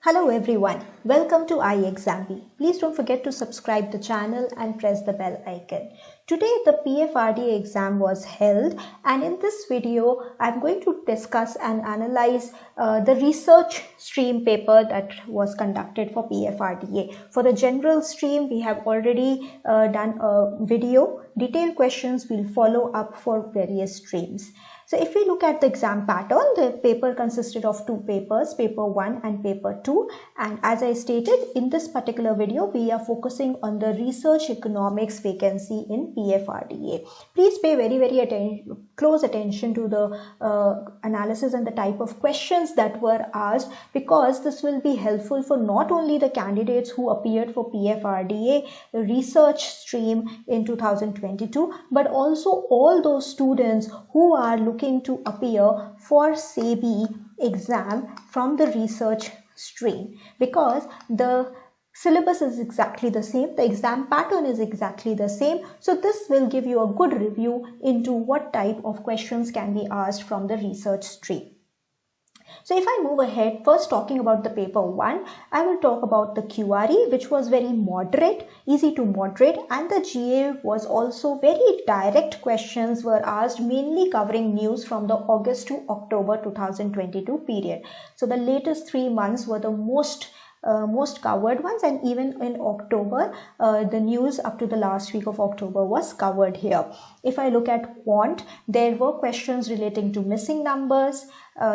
Hello everyone, welcome to iExamBee. Please don't forget to subscribe the channel and press the bell icon. Today the PFRDA exam was held, and in this video I'm going to discuss and analyze the research stream paper that was conducted for PFRDA. For the general stream we have already done a video. Detailed questions will follow up for various streams. So if we look at the exam pattern, the paper consisted of two papers, paper 1 and paper 2. And as I stated, in this particular video, we are focusing on the research economics vacancy in PFRDA. Please pay very close attention to the analysis and the type of questions that were asked, because this will be helpful for not only the candidates who appeared for PFRDA research stream in 2022, but also all those students who are looking to appear for SEBI exam from the research stream, because the syllabus is exactly the same, the exam pattern is exactly the same. So this will give you a good review into what type of questions can be asked from the research stream. So if I move ahead, first talking about the paper 1, I will talk about the QRE, which was very moderate, easy to moderate, and the GA was also very direct. Questions were asked, mainly covering news from the August to October 2022 period. So the latest 3 months were the most covered ones, and even in October the news up to the last week of October was covered here. If I look at quant, there were questions relating to missing numbers,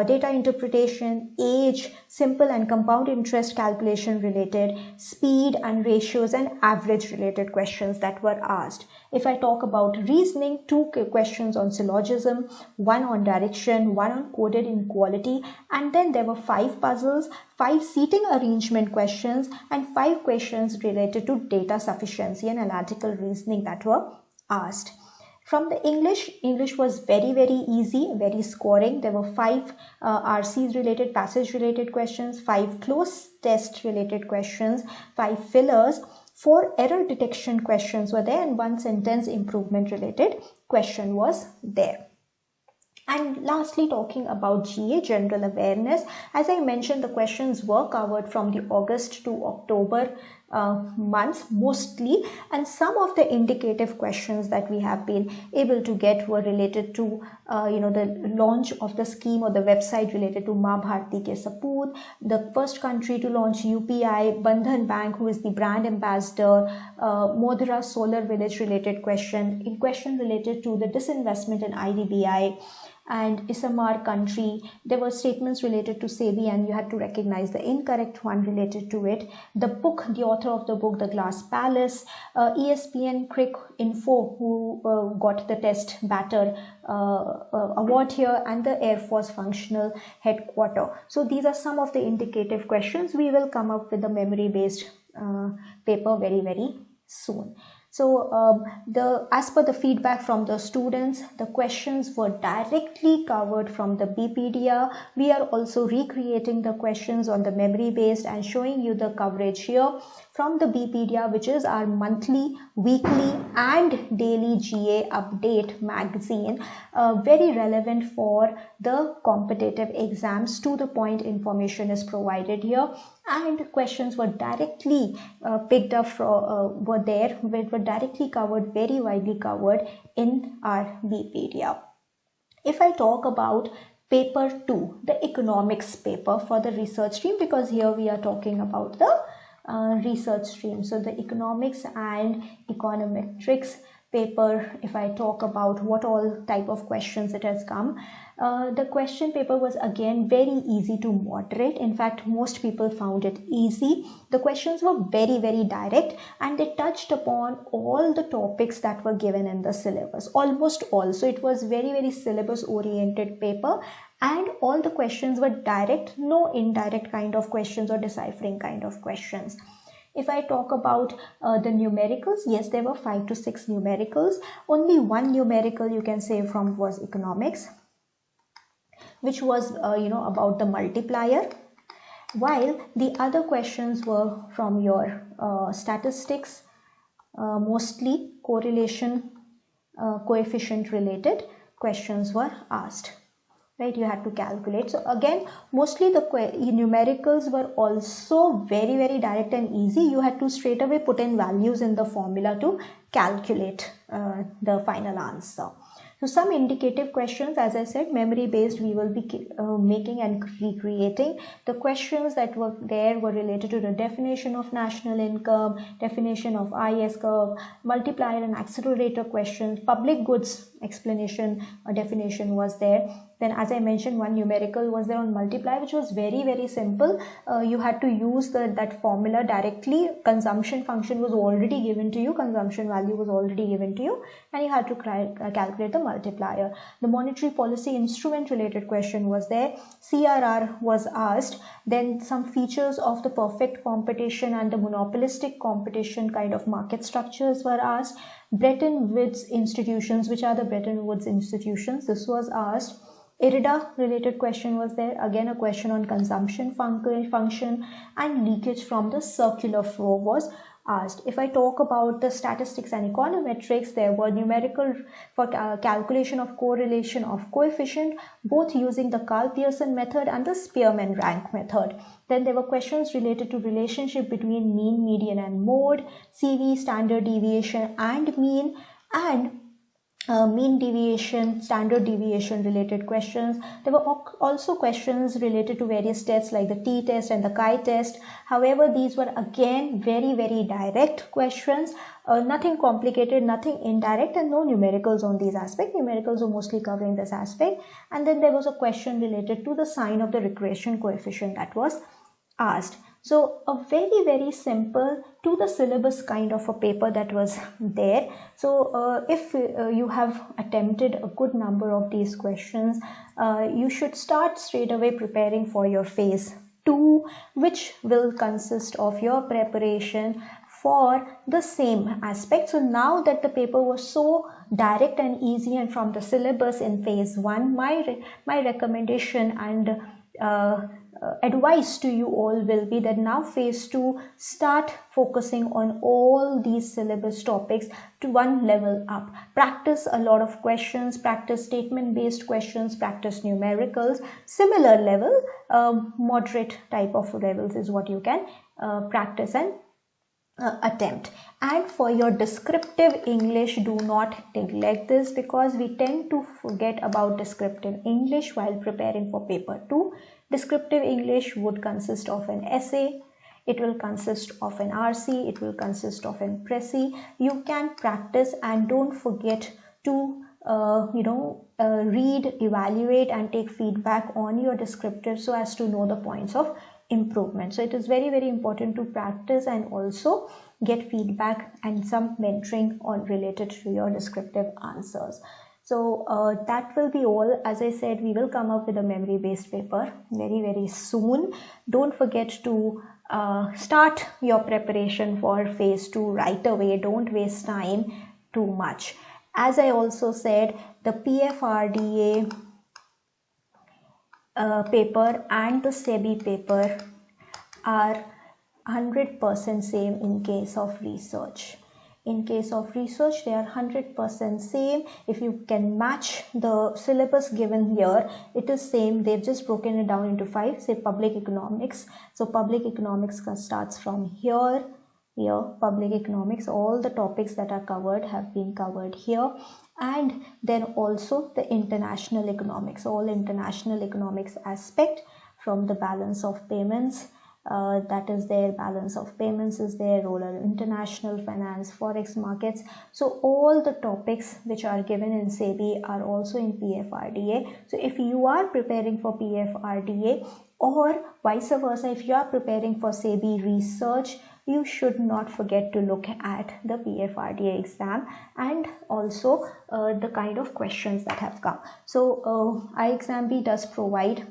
data interpretation, age, simple and compound interest calculation related, speed and ratios, and average related questions that were asked. If I talk about reasoning, 2 questions on syllogism, 1 on direction, 1 on coded inequality, and then there were 5 puzzles, 5 seating arrangement questions, and 5 questions related to data sufficiency and analytical reasoning that were asked. From the English was very easy, very scoring. There were 5 RCs related, passage related questions, 5 close test related questions, 5 fillers, 4 error detection questions were there, and 1 sentence improvement related question was there. And lastly, talking about GA, general awareness, as I mentioned, the questions were covered from the August to October months mostly, and some of the indicative questions that we have been able to get were related to the launch of the scheme or the website related to Maa Bharti Ke Sapoot, the first country to launch UPI, Bandhan Bank, who is the brand ambassador, Modhera Solar Village related question related to the disinvestment in IDBI, and Isamar country. There were statements related to SEBI, and you had to recognize the incorrect one related to it. The book, the author of the book, The Glass Palace, ESPN Crick Info, who got the test batter award here, and the Air Force functional headquarter. So these are some of the indicative questions. We will come up with a memory based paper very soon. So as per the feedback from the students, the questions were directly covered from the BPedia. We are also recreating the questions on the memory based and showing you the coverage here from the BPedia, which is our monthly, weekly and daily GA update magazine, very relevant for the competitive exams. To the point information is provided here, and questions were directly picked up from were directly covered, very widely covered in our BPedia. If I talk about paper 2, the economics paper for the research stream, because here we are talking about the research stream. So the economics and econometrics paper, if I talk about what all type of questions it has come, the question paper was again very easy to moderate. In fact, most people found it easy. The questions were very direct, and they touched upon all the topics that were given in the syllabus, almost all. So it was very syllabus oriented paper, and all the questions were direct, no indirect kind of questions or deciphering kind of questions. If I talk about the numericals, yes, there were 5 to 6 numericals. Only one numerical you can say from was economics, which was about the multiplier, while the other questions were from your statistics, mostly correlation coefficient related questions were asked. right? You had to calculate. So again, mostly the numericals were also very, very direct and easy. You had to straight away put in values in the formula to calculate the final answer. So some indicative questions, as I said, memory based, we will be making and recreating. The questions that were there were related to the definition of national income, definition of IS curve, multiplier and accelerator questions, public goods explanation definition was there. Then, as I mentioned, one numerical was there on multiply, which was very, very simple. You had to use that formula directly. Consumption function was already given to you, consumption value was already given to you, and you had to calculate the multiplier. The monetary policy instrument related question was there. CRR was asked. Then some features of the perfect competition and the monopolistic competition kind of market structures were asked. Bretton Woods institutions, which are the Bretton Woods institutions, this was asked. IRDA related question was there. Again, a question on consumption function, and leakage from the circular flow was asked. If I talk about the statistics and econometrics, there were numerical for calculation of correlation of coefficient, both using the Karl Pearson method and the Spearman rank method. Then there were questions related to relationship between mean, median and mode, CV, standard deviation and mean, and mean deviation, standard deviation related questions. There were also questions related to various tests like the t-test and the chi-test. However, these were again very, very direct questions, nothing complicated, nothing indirect, and no numericals on these aspects. Numericals were mostly covering this aspect. And then there was a question related to the sign of the regression coefficient that was asked. So a very, very simple to the syllabus kind of a paper that was there. So if you have attempted a good number of these questions, you should start straight away preparing for your phase 2, which will consist of your preparation for the same aspect. So now that the paper was so direct and easy and from the syllabus in phase 1, my recommendation and advice to you all will be that now phase 2, start focusing on all these syllabus topics to one level up. Practice a lot of questions, practice statement based questions, practice numericals, similar level, moderate type of levels is what you can practice and attempt. And for your descriptive English, do not neglect this, because we tend to forget about descriptive English while preparing for paper 2. Descriptive English would consist of an essay, it will consist of an RC, it will consist of an Pressy. You can practice and don't forget to read, evaluate and take feedback on your descriptive so as to know the points of improvement. So it is very, very important to practice and also get feedback and some mentoring on related to your descriptive answers. So that will be all. As I said, we will come up with a memory based paper very, very soon. Don't forget to start your preparation for phase 2 right away. Don't waste time too much. As I also said, the PFRDA paper and the SEBI paper are 100% same in case of research. In case of research, they are 100% same. If you can match the syllabus given here, it is same. They've just broken it down into 5. Say public economics. So public economics starts from here. Public economics, all the topics that are covered have been covered here. And then also the international economics, all international economics aspect from the balance of payments. That is there, balance of payments is there, role of international finance, forex markets. So all the topics which are given in SEBI are also in PFRDA. So if you are preparing for PFRDA or vice versa, if you are preparing for SEBI research, you should not forget to look at the PFRDA exam and also the kind of questions that have come. So iExamB does provide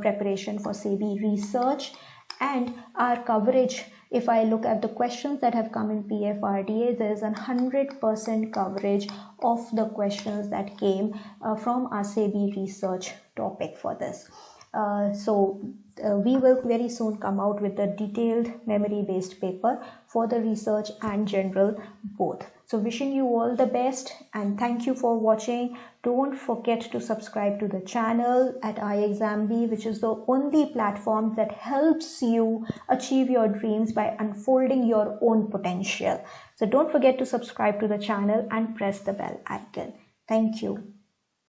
preparation for SEBI research. And our coverage, if I look at the questions that have come in PFRDA, there is 100% coverage of the questions that came from our SEBI research topic for this. We will very soon come out with a detailed memory based paper for the research and general both. So wishing you all the best and thank you for watching. Don't forget to subscribe to the channel at iExamB, which is the only platform that helps you achieve your dreams by unfolding your own potential. So don't forget to subscribe to the channel and press the bell icon. Thank you.